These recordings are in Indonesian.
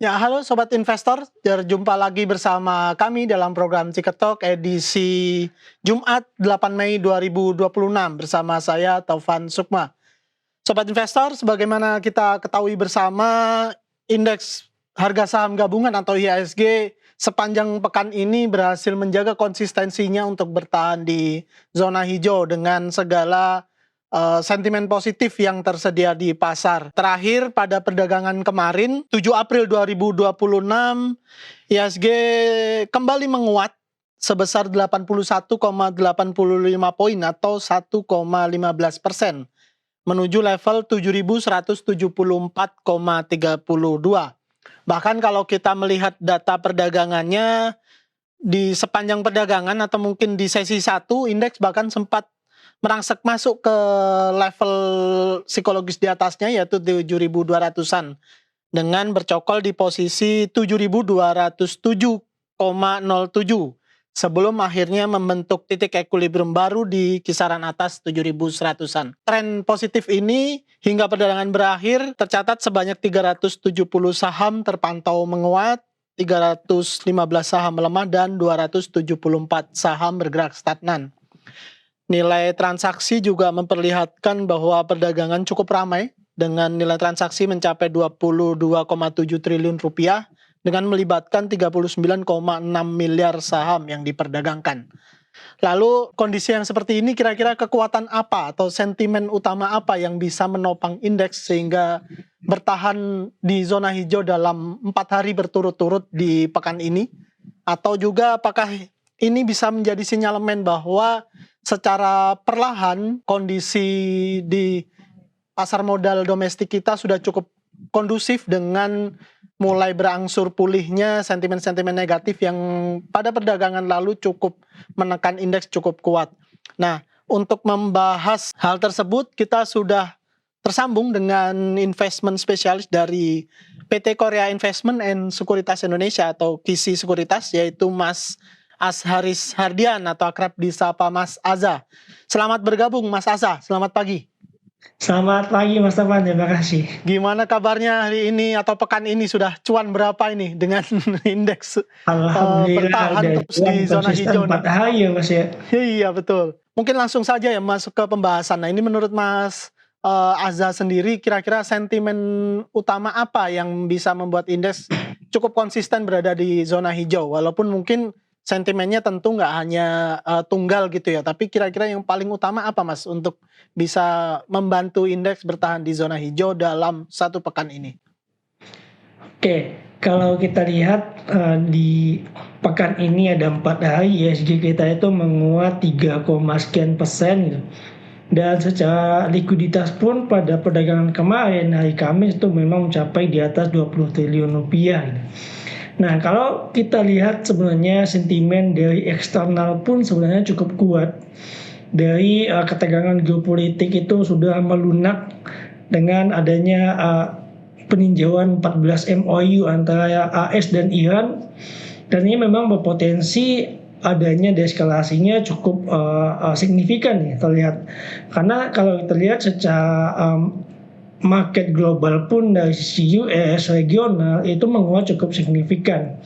Ya, halo Sobat Investor, berjumpa lagi bersama kami dalam program Tiket Talk edisi Jumat 8 Mei 2026 bersama saya Taufan Sukma. Sobat Investor, sebagaimana kita ketahui bersama, indeks harga saham gabungan atau IHSG sepanjang pekan ini berhasil menjaga konsistensinya untuk bertahan di zona hijau dengan segala sentimen positif yang tersedia di pasar. Terakhir pada perdagangan kemarin, 7 April 2026, IHSG kembali menguat sebesar 81,85 poin atau 1,15% menuju level 7.174,32. Bahkan kalau kita melihat data perdagangannya di sepanjang perdagangan atau mungkin di sesi 1, indeks bahkan sempat merangsek masuk ke level psikologis di atasnya yaitu 7.200-an dengan bercokol di posisi 7.207,07 sebelum akhirnya membentuk titik equilibrium baru di kisaran atas 7.100-an. Tren positif ini hingga perdagangan berakhir tercatat sebanyak 370 saham terpantau menguat, 315 saham melemah, dan 274 saham bergerak stagnan. Nilai transaksi juga memperlihatkan bahwa perdagangan cukup ramai dengan nilai transaksi mencapai 22,7 triliun rupiah dengan melibatkan 39,6 miliar saham yang diperdagangkan. Lalu kondisi yang seperti ini kira-kira kekuatan apa atau sentimen utama apa yang bisa menopang indeks sehingga bertahan di zona hijau dalam 4 hari berturut-turut di pekan ini? Atau juga apakah ini bisa menjadi sinyalemen bahwa secara perlahan kondisi di pasar modal domestik kita sudah cukup kondusif dengan mulai berangsur pulihnya sentimen-sentimen negatif yang pada perdagangan lalu cukup menekan indeks cukup kuat. Nah, untuk membahas hal tersebut kita sudah tersambung dengan investment spesialis dari PT Korea Investment and Sekuritas Indonesia atau KISI Sekuritas, yaitu Mas Azharis Hardian atau akrab disapa Mas Aza. Selamat bergabung Mas Aza, selamat pagi. Selamat pagi Mas Taufan, terima kasih. Gimana kabarnya hari ini atau pekan ini, sudah cuan berapa ini dengan indeks bertahan terus di zona hijau? 4 hari ya Mas ya. Iya betul. Mungkin langsung saja ya masuk ke pembahasan. Nah, ini menurut Mas Aza sendiri kira-kira sentimen utama apa yang bisa membuat indeks cukup konsisten berada di zona hijau, walaupun mungkin sentimennya tentu nggak hanya tunggal gitu ya, tapi kira-kira yang paling utama apa Mas untuk bisa membantu indeks bertahan di zona hijau dalam 1 pekan ini? Oke, kalau kita lihat di pekan ini ada 4 hari IHSG kita itu menguat 3, sekian persen gitu. Dan secara likuiditas pun pada perdagangan kemarin hari Kamis itu memang mencapai di atas 20 triliun rupiah gitu. Nah, kalau kita lihat sebenarnya sentimen dari eksternal pun sebenarnya cukup kuat. Dari ketegangan geopolitik itu sudah melunak dengan adanya peninjauan 14 MOU antara AS dan Iran. Dan ini memang berpotensi adanya deeskalasinya cukup signifikan ya terlihat. Karena kalau kita lihat secara market global pun dari sisi US regional itu menguat cukup signifikan.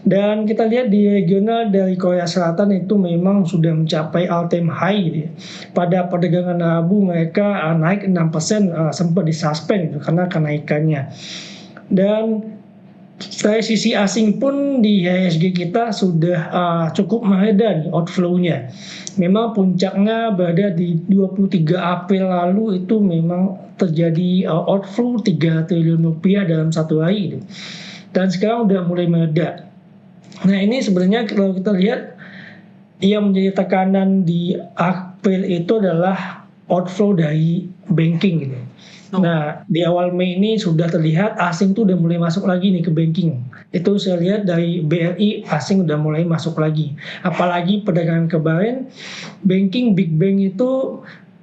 Dan kita lihat di regional dari Korea Selatan itu memang sudah mencapai all time high gitu ya. Pada perdagangan Rabu mereka naik 6%, sempat disuspend gitu karena kenaikannya. Dan dari sisi asing pun di IHSG kita sudah cukup mereda nih outflow-nya. Memang puncaknya berada di 23 April lalu itu memang terjadi outflow 3 triliun rupiah dalam 1 hari gitu. Dan sekarang udah mulai mereda. Nah, ini sebenarnya kalau kita lihat yang menjadi tekanan di April itu adalah outflow dari banking gitu. Nah, di awal Mei ini sudah terlihat asing tuh udah mulai masuk lagi nih ke banking. Itu saya lihat dari BRI asing udah mulai masuk lagi. Apalagi perdagangan kemarin banking big bank itu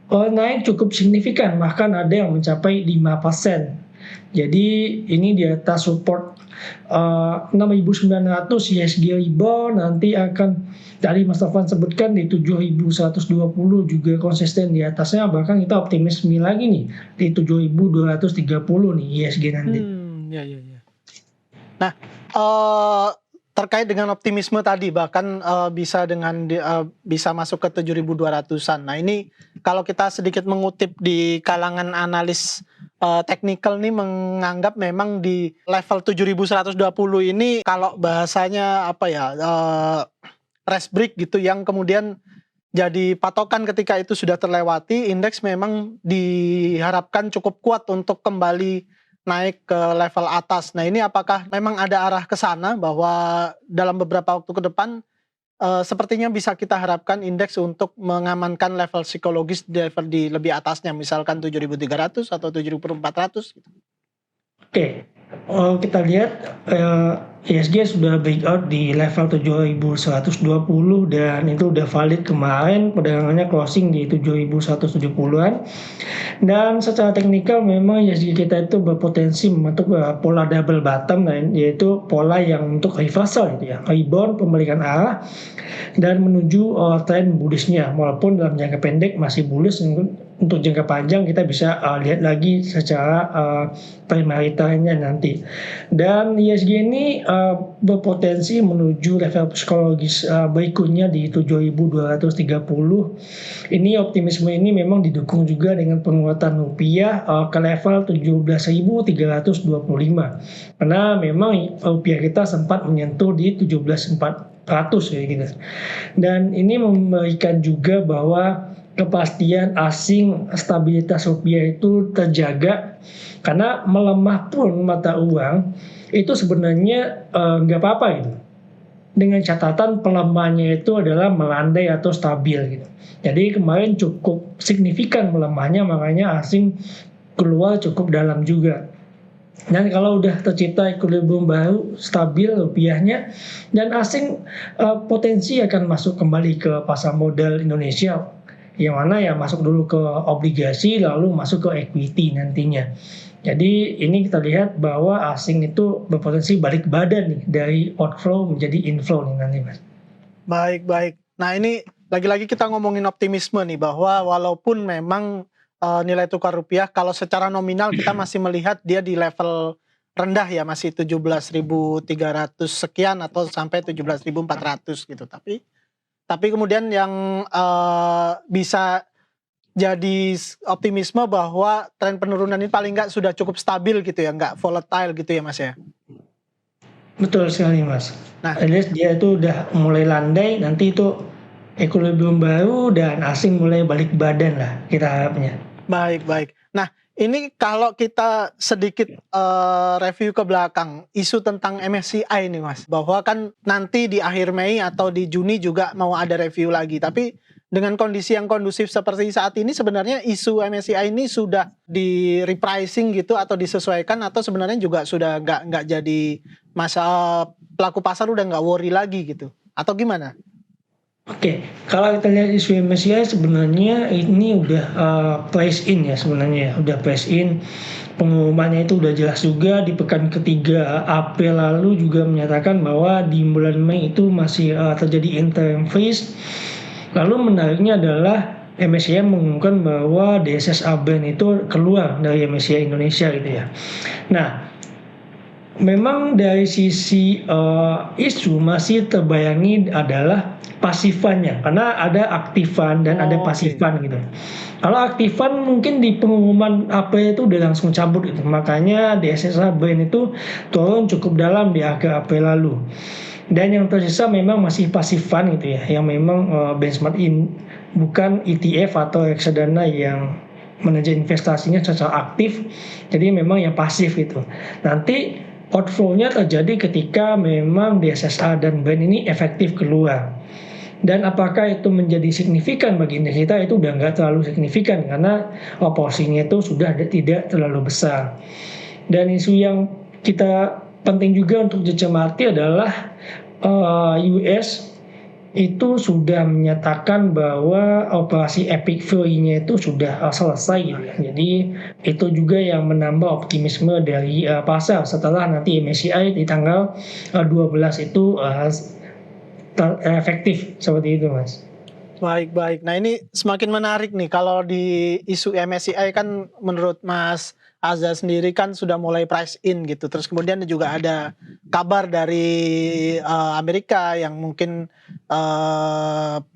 naik cukup signifikan, bahkan ada yang mencapai 5%. Jadi ini di atas support 6.900 IHSG rebound, nanti akan tadi Mas Taufan sebutkan di 7.120 juga konsisten di atasnya, bahkan kita optimis lagi nih di 7.230 nih IHSG nanti. Ya. Nah, terkait dengan optimisme tadi bahkan, bisa masuk ke 7.200-an. Nah ini kalau kita sedikit mengutip di kalangan analis, teknikal nih menganggap memang di level 7.120 ini kalau bahasanya apa ya, rest break gitu yang kemudian jadi patokan ketika itu sudah terlewati, indeks memang diharapkan cukup kuat untuk kembali naik ke level atas. Nah ini apakah memang ada arah ke sana bahwa dalam beberapa waktu ke depan, sepertinya bisa kita harapkan indeks untuk mengamankan level psikologis di level di lebih atasnya, misalkan 7.300 atau 7.400 gitu? Oke, kita lihat ISG sudah breakout di level 7.120 dan itu udah valid kemarin perdagangannya closing di 7.170-an. Dan secara teknikal memang ISG kita itu berpotensi membentuk pola double bottom, yaitu pola yang untuk reversal gitu ya, rebound pembalikan arah dan menuju tren bullishnya, walaupun dalam jangka pendek masih bullish. Untuk jangka panjang kita bisa lihat lagi secara primary trendnya nanti. Dan ISG ini berpotensi menuju level psikologis berikutnya di 7.230. Ini optimisme ini memang didukung juga dengan penguatan rupiah ke level 17.325. Karena memang rupiah kita sempat menyentuh di 17.400 ya gitu. Dan ini memberikan juga bahwa kepastian asing, stabilitas rupiah itu terjaga, karena melemah pun mata uang itu sebenarnya nggak apa-apa gitu, dengan catatan pelemahannya itu adalah melandai atau stabil gitu. Jadi kemarin cukup signifikan melemahnya, makanya asing keluar cukup dalam juga. Dan kalau udah tercipta equilibrium baru, stabil rupiahnya, dan asing potensi akan masuk kembali ke pasar modal Indonesia, yang mana ya masuk dulu ke obligasi lalu masuk ke equity nantinya. Jadi ini kita lihat bahwa asing itu berpotensi balik badan nih, dari outflow menjadi inflow nih nanti Mas. Baik. Nah ini lagi-lagi kita ngomongin optimisme nih bahwa walaupun memang, nilai tukar rupiah kalau secara nominal kita masih melihat dia di level rendah ya, masih 17.300 sekian atau sampai 17.400 gitu. Tapi kemudian yang, bisa jadi optimisme bahwa tren penurunan ini paling nggak sudah cukup stabil gitu ya, nggak volatile gitu ya Mas ya? Betul sekali Mas. Nah, At least dia itu udah mulai landai, nanti itu equilibrium baru dan asing mulai balik badan lah kita harapnya. baik. Nah, ini kalau kita sedikit, review ke belakang, isu tentang MSCI nih Mas, bahwa kan nanti di akhir Mei atau di Juni juga mau ada review lagi, tapi dengan kondisi yang kondusif seperti saat ini sebenarnya isu MSCI ini sudah di-repricing gitu atau disesuaikan atau sebenarnya juga sudah nggak jadi pelaku pasar udah nggak worry lagi gitu, atau gimana? Oke, kalau kita lihat isu MSCI sebenarnya ini udah price in ya sebenarnya, udah price in. Pengumumannya itu udah jelas juga di pekan ketiga April lalu juga menyatakan bahwa di bulan Mei itu masih terjadi interim freeze. Lalu menariknya adalah MSCI mengumumkan bahwa DSSA Bank itu keluar dari MSCI Indonesia gitu ya. Nah, memang dari sisi isu masih terbayangi adalah pasifannya, karena ada aktifan dan ada pasifan gitu. Kalau aktifan mungkin di pengumuman April itu udah langsung cabut gitu, makanya DSSA Bank itu turun cukup dalam di akhir April lalu. Dan yang tersisa memang masih pasifan gitu ya, yang memang benchmark bukan ETF atau reksadana yang manajer investasinya secara aktif, jadi memang yang pasif gitu. Nanti outflow-nya terjadi ketika memang DSSA dan BAN ini efektif keluar. Dan apakah itu menjadi signifikan bagi indeks kita, itu udah nggak terlalu signifikan karena porsinya itu sudah tidak terlalu besar. Dan isu yang kita penting juga untuk dicermati adalah US itu sudah menyatakan bahwa operasi Epic Fury-nya itu sudah selesai gitu ya. Jadi itu juga yang menambah optimisme dari pasar setelah nanti MSCI di tanggal 12 itu efektif seperti itu Mas. Baik, baik. Nah, ini semakin menarik nih kalau di isu MSCI kan menurut Mas Azza sendiri kan sudah mulai price in gitu. Terus kemudian juga ada kabar dari Amerika yang mungkin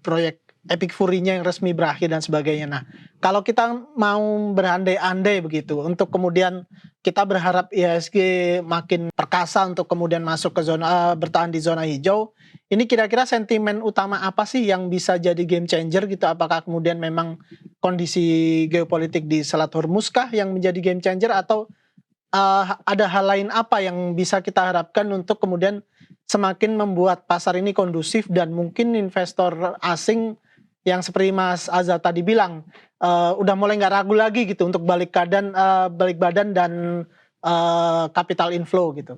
proyek Epic Fury-nya yang resmi berakhir dan sebagainya. Nah, kalau kita mau berandai-andai begitu untuk kemudian kita berharap IHSG makin perkasa untuk kemudian masuk ke zona bertahan di zona hijau. Ini kira-kira sentimen utama apa sih yang bisa jadi game changer gitu? Apakah kemudian memang kondisi geopolitik di Selat Hormuz kah yang menjadi game changer atau ada hal lain apa yang bisa kita harapkan untuk kemudian semakin membuat pasar ini kondusif dan mungkin investor asing yang seperti Mas Azza tadi bilang udah mulai nggak ragu lagi gitu untuk balik badan dan capital inflow gitu.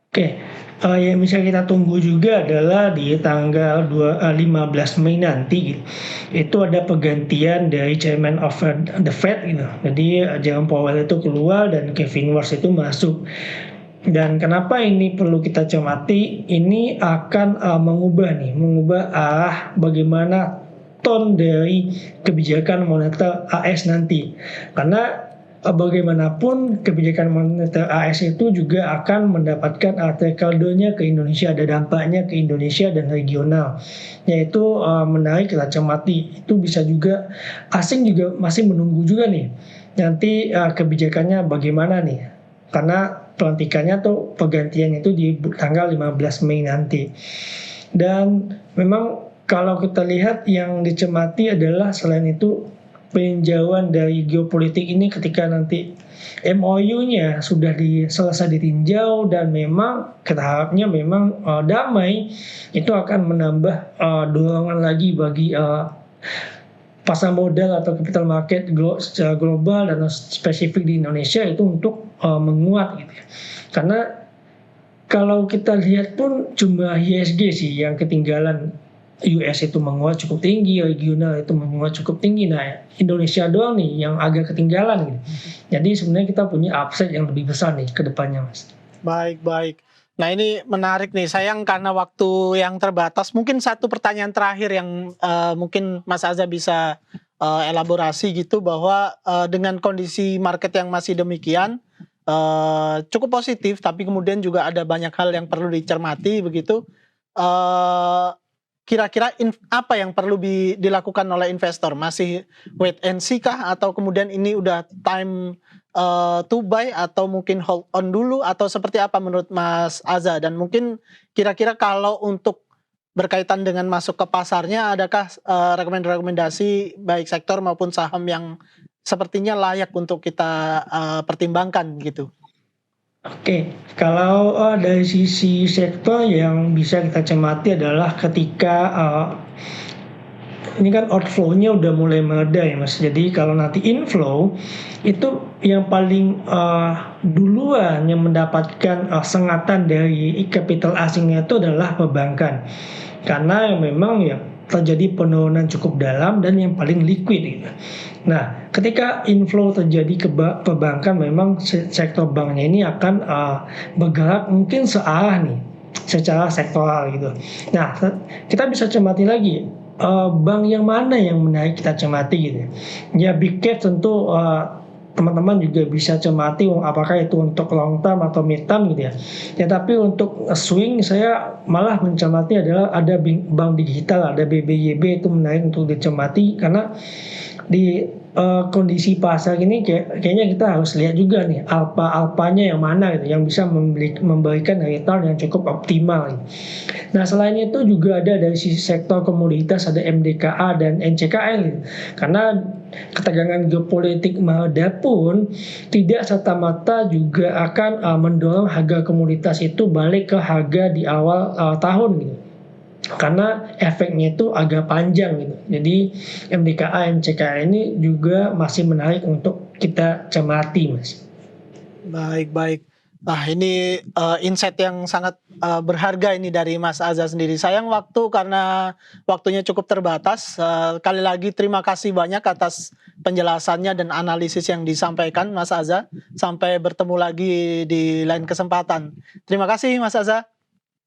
Oke, yang bisa kita tunggu juga adalah di tanggal 15 Mei nanti gitu. Itu ada pergantian dari Chairman of the Fed gitu. Jadi Jerome Powell itu keluar dan Kevin Warsh itu masuk. Dan kenapa ini perlu kita cermati? Ini akan mengubah arah bagaimana tone dari kebijakan moneter AS nanti. Karena bagaimanapun kebijakan moneter AS itu juga akan mendapatkan artikelnya ke Indonesia, ada dampaknya ke Indonesia dan regional, yaitu menarik kita cermati. Itu bisa juga asing juga masih menunggu juga nih nanti kebijakannya bagaimana nih, karena pelantikannya tuh pergantian itu di tanggal 15 Mei nanti. Dan memang kalau kita lihat yang dicermati adalah selain itu peninjauan dari geopolitik ini ketika nanti MOU-nya sudah selesai ditinjau dan memang kita harapnya memang damai, itu akan menambah dorongan lagi bagi pasar modal atau capital market secara global dan spesifik di Indonesia itu untuk menguat gitu. Karena kalau kita lihat pun cuma IHSG sih yang ketinggalan. US itu menguat cukup tinggi, regional itu menguat cukup tinggi. Nah, Indonesia doang nih yang agak ketinggalan gitu. Jadi sebenarnya kita punya upside yang lebih besar nih ke depannya, Mas. Baik, baik. Nah, ini menarik nih. Sayang karena waktu yang terbatas. Mungkin satu pertanyaan terakhir yang mungkin Mas Azza bisa elaborasi gitu bahwa dengan kondisi market yang masih demikian cukup positif, tapi kemudian juga ada banyak hal yang perlu dicermati begitu. Kira-kira apa yang perlu dilakukan oleh investor? Masih wait and see kah? Atau kemudian ini udah time to buy atau mungkin hold on dulu atau seperti apa menurut Mas Azza? Dan mungkin kira-kira kalau untuk berkaitan dengan masuk ke pasarnya, adakah rekomendasi baik sektor maupun saham yang sepertinya layak untuk kita pertimbangkan gitu? Oke, kalau dari sisi sektor yang bisa kita cermati adalah ketika ini kan outflow-nya udah mulai mereda ya Mas. Jadi kalau nanti inflow itu yang paling duluan yang mendapatkan sengatan dari capital asingnya itu adalah perbankan. Karena memang ya terjadi penurunan cukup dalam dan yang paling liquid gitu. Nah, ketika inflow terjadi ke perbankan, memang sektor banknya ini akan bergerak mungkin searah nih, secara sektoral gitu. Nah, kita bisa cermati lagi bank yang mana yang menarik kita cermati gitu. Ya big cap tentu teman-teman juga bisa cermati apakah itu untuk long term atau mid term gitu ya. Ya tapi untuk swing saya malah mencermati adalah ada bank digital, ada BBYB itu menarik untuk dicermati karena di kondisi pasar ini kayaknya kita harus lihat juga nih alpanya yang mana gitu yang bisa memberikan return yang cukup optimal gitu. Nah selain itu juga ada dari sisi sektor komoditas ada MDKA dan NCKL gitu. Karena ketegangan geopolitik mereda pun tidak serta-merta juga akan mendorong harga komoditas itu balik ke harga di awal tahun gitu. Karena efeknya itu agak panjang gitu. Jadi MDKA, MCKA ini juga masih menarik untuk kita cermati, Mas. Baik, baik. Nah, ini insight yang sangat berharga ini dari Mas Azza sendiri. Sayang waktu karena waktunya cukup terbatas. Kali lagi terima kasih banyak atas penjelasannya dan analisis yang disampaikan Mas Azza. Sampai bertemu lagi di lain kesempatan. Terima kasih Mas Azza.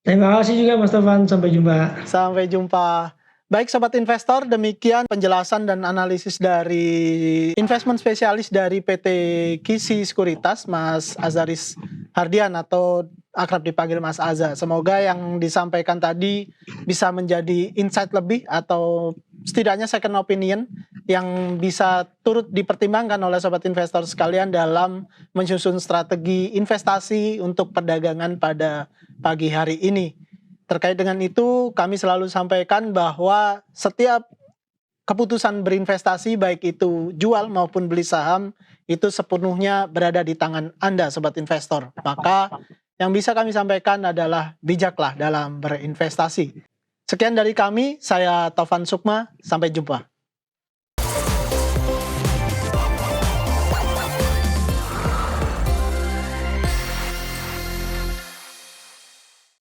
Terima kasih juga Mas Tovan, sampai jumpa. Sampai jumpa. Baik Sobat Investor, demikian penjelasan dan analisis dari investment spesialis dari PT Kisi Sekuritas, Mas Azaris Hardian atau akrab dipanggil Mas Aza. Semoga yang disampaikan tadi bisa menjadi insight lebih atau setidaknya second opinion yang bisa turut dipertimbangkan oleh Sobat Investor sekalian dalam menyusun strategi investasi untuk perdagangan pada pagi hari ini. Terkait dengan itu, kami selalu sampaikan bahwa setiap keputusan berinvestasi, baik itu jual maupun beli saham, itu sepenuhnya berada di tangan Anda, Sobat Investor. Maka yang bisa kami sampaikan adalah bijaklah dalam berinvestasi. Sekian dari kami, saya Taufan Sukma, sampai jumpa.